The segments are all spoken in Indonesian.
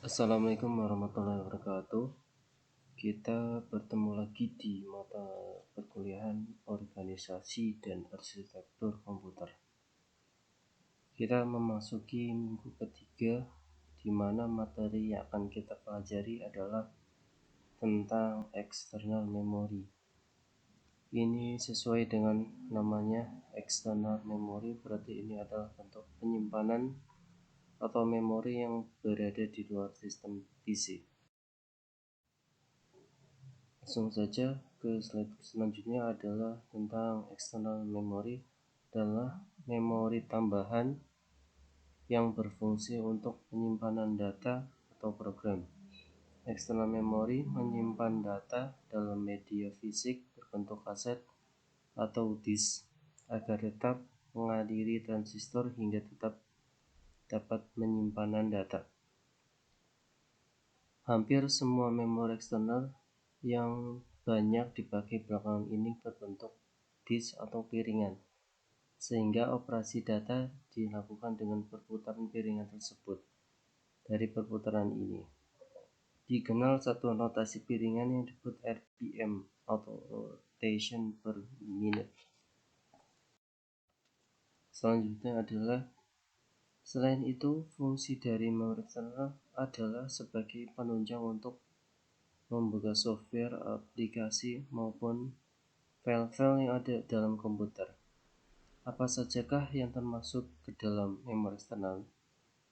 Assalamualaikum warahmatullahi wabarakatuh. Kita bertemu lagi di mata perkuliahan organisasi dan arsitektur komputer. Kita memasuki minggu ketiga, di mana materi yang akan kita pelajari adalah tentang external memory. Ini sesuai dengan namanya external memory, berarti ini adalah bentuk penyimpanan atau memori yang berada di luar sistem PC. Langsung saja ke slide selanjutnya adalah tentang external memory, adalah memori tambahan yang berfungsi untuk penyimpanan data atau program. External memory menyimpan data dalam media fisik berbentuk kaset atau disk agar tetap mengaliri transistor hingga tetap dapat penyimpanan data. Hampir semua memori eksternal yang banyak dipakai belakangan ini berbentuk disk atau piringan, sehingga operasi data dilakukan dengan perputaran piringan tersebut. Dari perputaran ini dikenal satuan rotasi piringan yang disebut RPM atau rotation per minute. Selanjutnya adalah, selain itu, fungsi dari memori eksternal adalah sebagai penunjang untuk membuka software, aplikasi, maupun file-file yang ada dalam komputer. Apa sajakah yang termasuk ke dalam memori eksternal?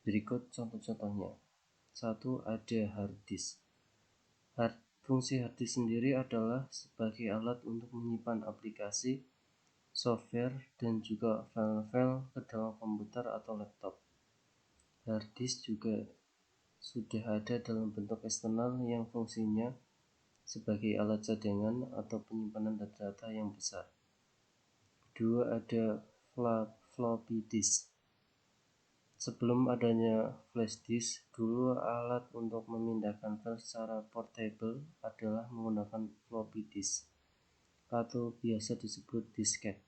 Berikut contoh-contohnya. 1. Ada hard disk. Fungsi hard disk sendiri adalah sebagai alat untuk menyimpan aplikasi, software, dan juga file-file ke dalam komputer atau laptop. Hard disk juga sudah ada dalam bentuk eksternal yang fungsinya sebagai alat cadangan atau penyimpanan data-data yang besar. 2. Ada floppy disk. Sebelum adanya flash disk, dulu alat untuk memindahkan file secara portable adalah menggunakan floppy disk atau biasa disebut disket.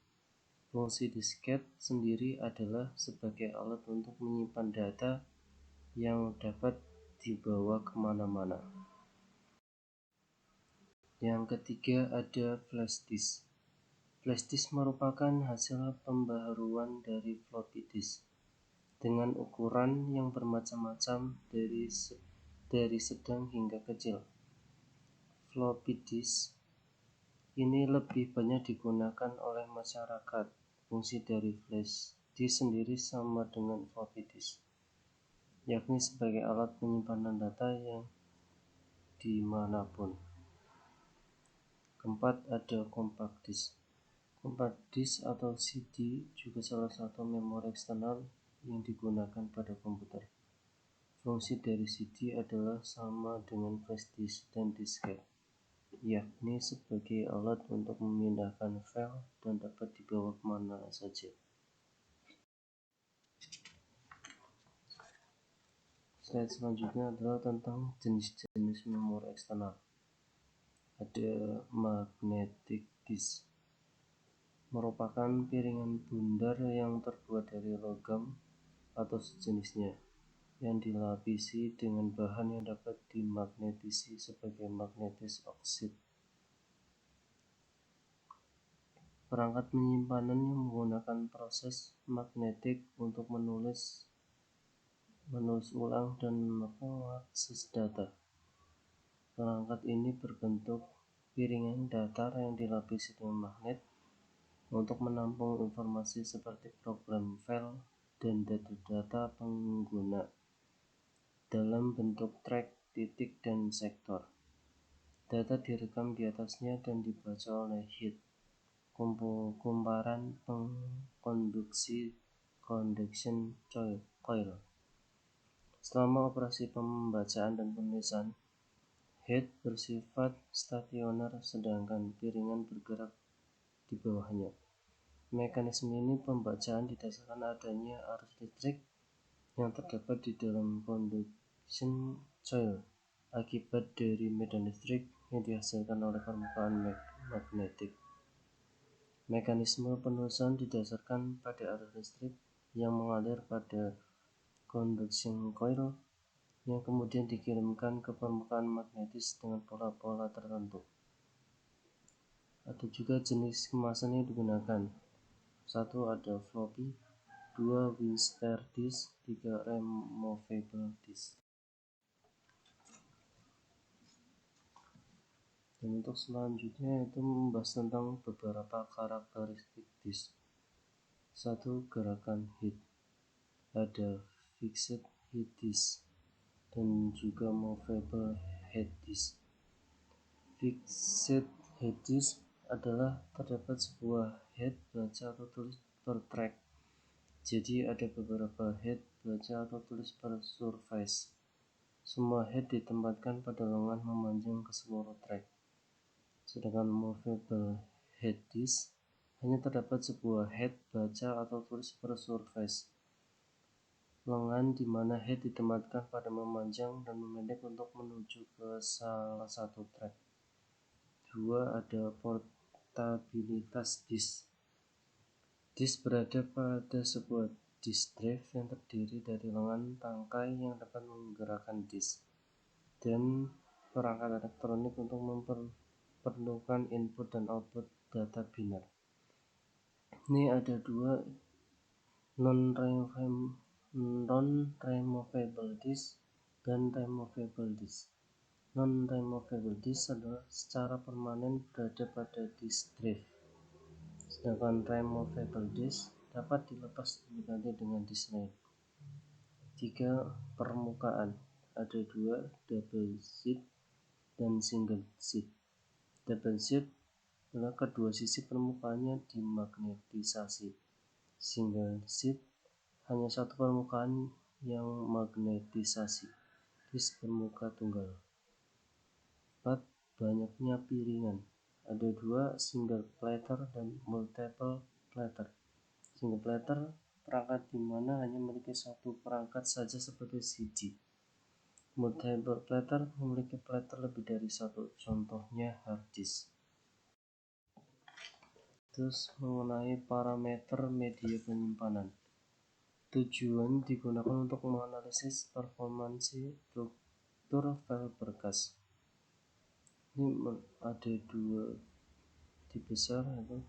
Fungsi disket sendiri adalah sebagai alat untuk menyimpan data yang dapat dibawa kemana-mana. Yang ketiga ada flash disk. Flash disk merupakan hasil pembaharuan dari floppy disk dengan ukuran yang bermacam-macam dari sedang hingga kecil. Floppy disk ini lebih banyak digunakan oleh masyarakat. Fungsi dari flash disk sendiri sama dengan floppy disk, yakni sebagai alat penyimpanan data yang dimanapun. Keempat ada compact disk. Compact disk atau CD juga salah satu memori eksternal yang digunakan pada komputer. Fungsi dari CD adalah sama dengan flash disk dan disket, yakni sebagai alat untuk memindahkan file dan dapat dibawa kemana saja. Slide selanjutnya adalah tentang jenis-jenis memori eksternal. Ada magnetic disk, merupakan piringan bundar yang terbuat dari logam atau sejenisnya, yang dilapisi dengan bahan yang dapat dimagnetisasi sebagai magnetis oksid. Perangkat penyimpanan yang menggunakan proses magnetik untuk menulis ulang dan mengakses data. Perangkat ini berbentuk piringan datar yang dilapisi dengan magnet untuk menampung informasi seperti program, file, dan data-data pengguna dalam bentuk track, titik, dan sektor. Data direkam di atasnya dan dibaca oleh head, kumparan pengkonduksi conduction coil. Selama operasi pembacaan dan penulisan, head bersifat stasioner sedangkan piringan bergerak di bawahnya. Mekanisme ini pembacaan didasarkan adanya arus listrik yang terdapat di dalam conduction coil akibat dari medan listrik yang dihasilkan oleh permukaan magnetik. Mekanisme penulisan didasarkan pada arus listrik yang mengalir pada conduction coil yang kemudian dikirimkan ke permukaan magnetis dengan pola-pola tertentu. Ada juga jenis kemasan yang digunakan. 1. Ada floppy, 2. Winster disk, 3. removable disk. Dan untuk selanjutnya itu membahas tentang beberapa karakteristik disk. 1. Gerakan head. Ada fixed head disk dan juga movable head disk. Fixed head disk adalah terdapat sebuah head baca atau tulis per track. Jadi ada beberapa head baca atau tulis per surface. Semua head ditempatkan pada lengan memanjang ke seluruh track. Sedangkan movable head disk hanya terdapat sebuah head baca atau tulis per surface. Lengan di mana head ditempatkan pada memanjang dan memendek untuk menuju ke salah satu track. 2. Ada portabilitas disk. Disk berada pada sebuah disk drive yang terdiri dari lengan tangkai yang dapat menggerakkan disk dan perangkat elektronik untuk memperlukan input dan output data binar. Ini ada 2 non-removable disk dan removable disk. Non-removable disk adalah secara permanen berada pada disk drive, sedangkan removable disk dapat dilepas dan diganti dengan disk lain. 3. Permukaan. Ada 2, double sheet dan single sheet. Double sheet adalah kedua sisi permukaannya dimagnetisasi. Single sheet hanya satu permukaan yang magnetisasi. Disk bermuka tunggal. 4. Banyaknya piringan. Ada 2, single platter dan multiple platter. Single platter perangkat di mana hanya memiliki satu perangkat saja seperti CD. Multiple platter memiliki platter lebih dari satu, contohnya hard disk. Terus mengenai parameter media penyimpanan. Tujuan digunakan untuk menganalisis performansi struktur file berkas. Ini ada 2 tipe besar, yaitu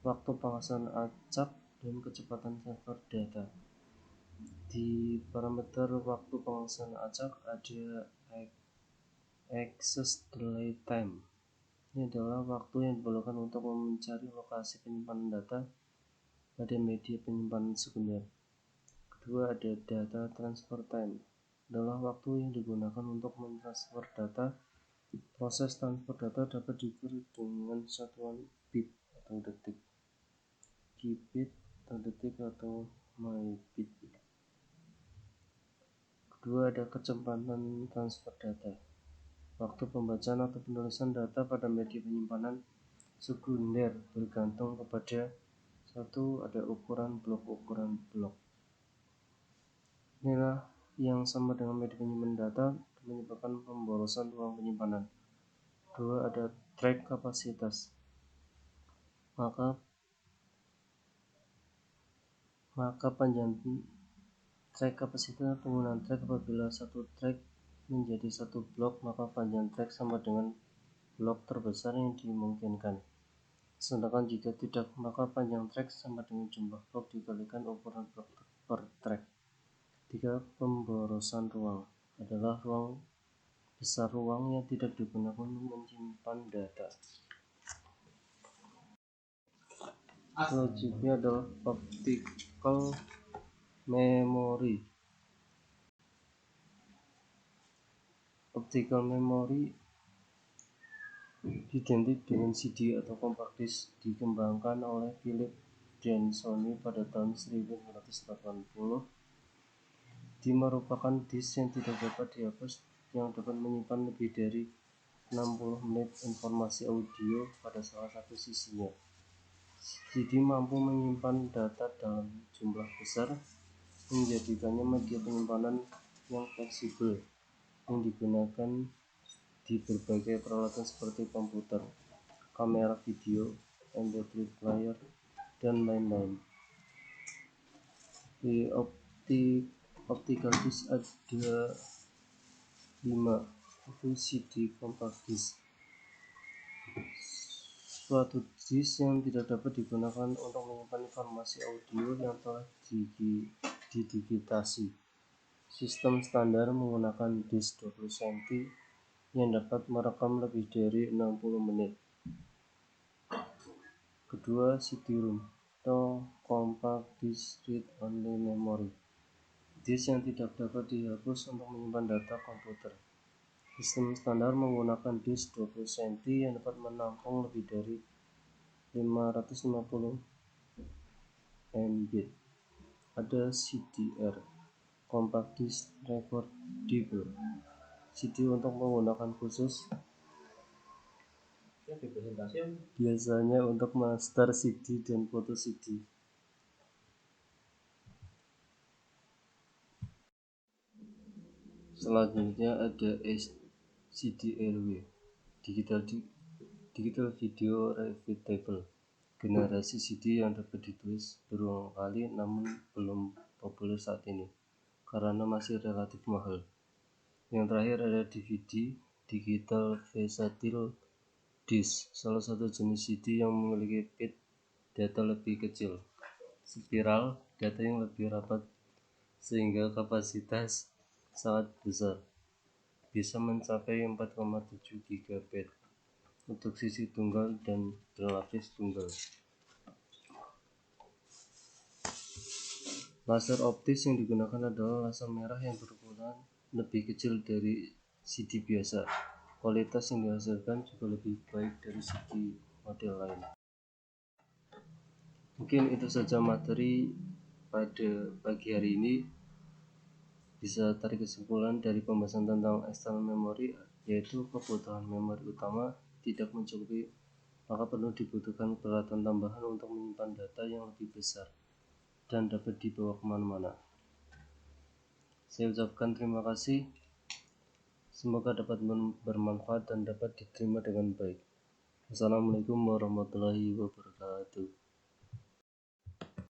waktu penghapusan acak dan kecepatan transfer data. Di parameter waktu penghapusan acak ada access delay time. Ini adalah waktu yang diperlukan untuk mencari lokasi penyimpanan data pada media penyimpanan sekunder. Kedua, ada data transfer time. Adalah waktu yang digunakan untuk mentransfer data. Proses transfer data dapat diukur dengan satuan bit atau detik, kbit atau detik, atau mybit. Kedua, ada kecepatan transfer data. Waktu pembacaan atau penulisan data pada media penyimpanan sekunder bergantung kepada 1. Ada ukuran blok. Inilah yang sama dengan media penyimpanan data menyebabkan pemborosan ruang penyimpanan. 2. Ada track kapasitas. Maka panjang track kapasitas penggunaan track. Apabila satu track menjadi satu blok, maka panjang track sama dengan blok terbesar yang dimungkinkan. Sedangkan jika tidak, maka panjang track sama dengan jumlah blok dikalikan ukuran blok per track. 3. Pemborosan ruang adalah besar ruang yang tidak digunakan untuk menyimpan data. Selanjutnya adalah optical memory. Optical memory identik dengan CD atau compact disk, dikembangkan oleh Philips dan Sony pada tahun 1980. Dia merupakan disk yang tidak dapat dihapus yang dapat menyimpan lebih dari 60 menit informasi audio pada salah satu sisinya. CD mampu menyimpan data dalam jumlah besar, menjadikannya media penyimpanan yang fleksibel yang digunakan di berbagai peralatan seperti komputer, kamera video, MP3 player, dan lain-lain. Di optical disk ada 5. Fungsi di compact disc. Suatu disk yang tidak dapat digunakan untuk menyimpan informasi audio yang telah didigitasi. Sistem standar menggunakan disk 20 cm yang dapat merekam lebih dari 60 menit. Kedua, CD-ROM atau compact disc read-only memory. Disk yang tidak dapat dihapus untuk menyimpan data komputer. Sistem standar menggunakan disk 20 cm yang dapat menampung lebih dari 550 MB. Ada CDR, compact disc recordable. CD untuk menggunakan khusus, biasanya untuk master CD dan foto CD. Selanjutnya ada CDRW, Digital Video Readable, generasi CD yang dapat ditulis berulang kali namun belum populer saat ini karena masih relatif mahal. Yang terakhir ada DVD, Digital Versatile Disc, salah satu jenis CD yang memiliki bit data lebih kecil, spiral data yang lebih rapat sehingga kapasitas sangat besar, bisa mencapai 4,7 GB untuk sisi tunggal dan berlapis tunggal. Laser optis yang digunakan adalah laser merah yang berukuran lebih kecil dari CD biasa. Kualitas yang dihasilkan juga lebih baik dari CD model lain. Mungkin itu saja materi pada pagi hari ini. Bisa tarik kesimpulan dari pembahasan tentang external memory, yaitu kebutuhan memori utama tidak mencukupi, maka perlu dibutuhkan peralatan tambahan untuk menyimpan data yang lebih besar dan dapat dibawa kemana-mana. Saya ucapkan terima kasih. Semoga dapat bermanfaat dan dapat diterima dengan baik. Assalamualaikum warahmatullahi wabarakatuh.